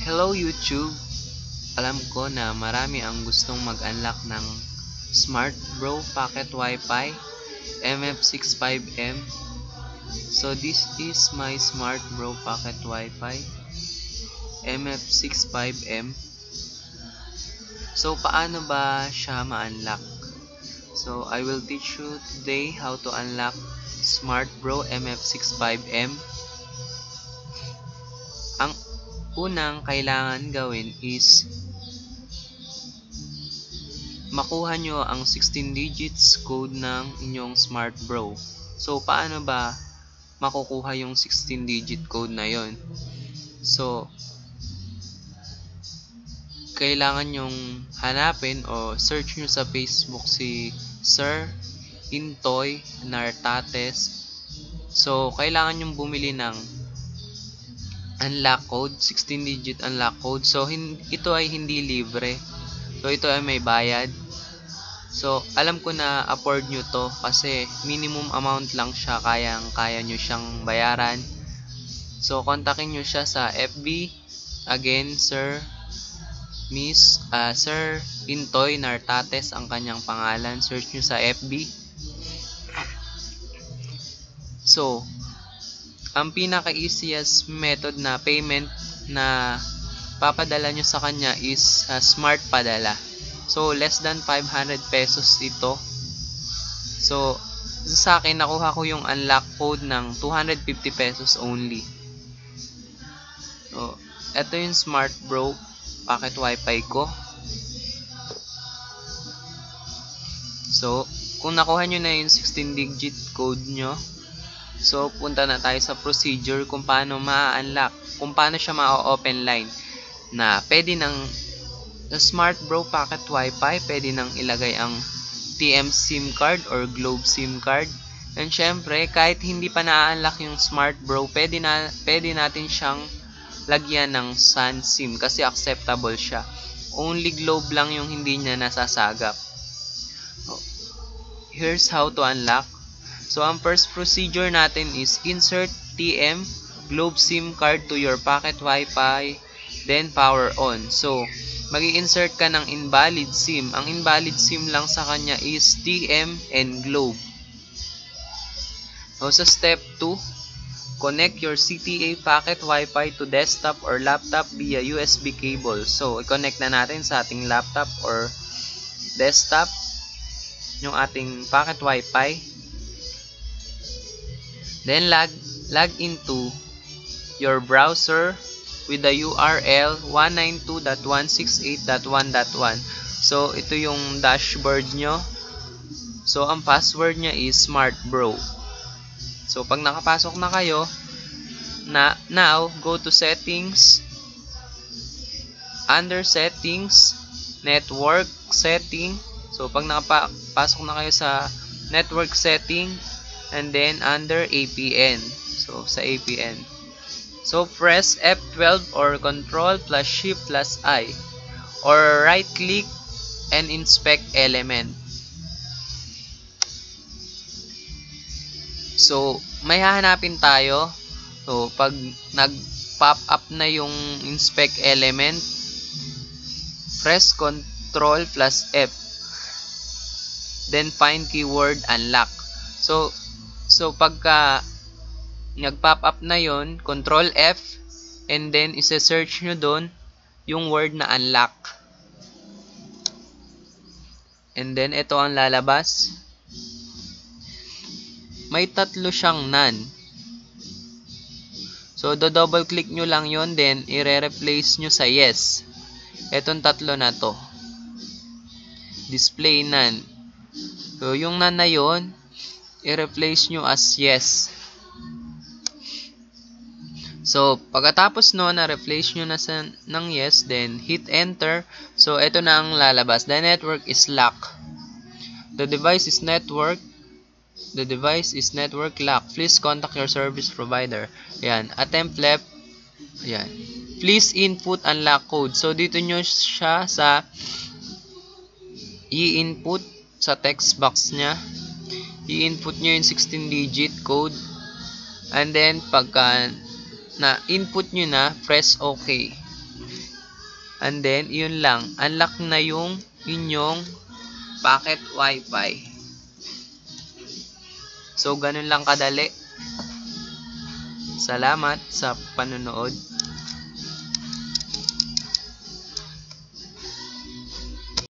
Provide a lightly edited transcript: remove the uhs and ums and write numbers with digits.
Hello YouTube! Alam ko na marami ang gustong mag-unlock ng Smart Bro Pocket Wi-Fi MF65M. So this is my Smart Bro Pocket Wi-Fi MF65M. So paano ba siya ma-unlock? So I will teach you today how to unlock Smart Bro MF65M. Ang unang kailangan gawin is makuha nyo ang 16 digits code ng inyong Smart Bro. So, paano ba makukuha yung 16 digit code na yon? So, kailangan nyong hanapin o search nyo sa Facebook si Sir Intoy Nartates. So, kailangan nyong bumili ng unlock code, 16 digit unlock code. So, ito ay hindi libre. So, ito ay may bayad. So, alam ko na afford nyo to kasi minimum amount lang siya, kaya nyo siyang bayaran. So, kontakin nyo siya sa FB. Again, Sir Intoy Nartates ang kanyang pangalan. Search nyo sa FB. So, ang pinaka-easiest method na payment na papadala nyo sa kanya is smart padala. So, less than 500 pesos ito. So, sa akin, nakuha ko yung unlock code ng 250 pesos only. So, ito yung Smart Bro Pocket Wi-Fi ko. So, kung nakuha nyo na yung 16 digit code nyo, so, punta na tayo sa procedure kung paano ma-unlock, kung paano siya ma-open line na pwede ng Smart Bro Pocket Wi-Fi, pwede nang ilagay ang TM SIM card or Globe SIM card. And syempre, kahit hindi pa na-unlock yung Smart Bro, pwede natin siyang lagyan ng Sun SIM kasi acceptable siya. Only Globe lang yung hindi niya nasasagap. Here's how to unlock. So, ang first procedure natin is insert TM Globe SIM card to your pocket Wi-Fi, then power on. So, mag-i-insert ka ng invalid SIM. Ang invalid SIM lang sa kanya is TM and Globe. So, sa step 2, connect your CTA pocket Wi-Fi to desktop or laptop via USB cable. So, i-connect na natin sa ating laptop or desktop yung ating pocket Wi-Fi. Then log into your browser with the URL 192.168.1.1. So, ito yung dashboard nyo. So, ang password nya is Smart Bro. So, pag nakapasok na kayo, now, go to settings. Under settings, network setting. So, pag nakapasok na kayo sa network setting, and then under APN. So, sa APN. So, press F12 or Control plus Shift plus I. Or right-click and inspect element. So, may hahanapin tayo. So, pag nag-pop up na yung inspect element, press Control plus F. Then, find keyword unlock. So, pagka nag-pop up na yon, Control F, and then isa-search nyo doon yung word na unlock. And then, ito ang lalabas. May tatlo siyang none. So, double click nyo lang yon, then i-replace nyo sa yes. Etong tatlo na to. Display none. So, yung none na yon, i-replace nyo as yes. So, pagkatapos no, na-replace nyo na ng yes, then hit enter. So, ito na ang lalabas. The network is locked. The device is network locked. Please contact your service provider. Ayan. Attempt left. Ayan. Please input unlock code. So, dito nyo siya sa i-input sa text box nya. I-input nyo yung 16 digit code, and then pagka na input nyo na, press OK. And then, yun lang. Unlock na yung inyong packet wifi. So, ganun lang kadali. Salamat sa panonood.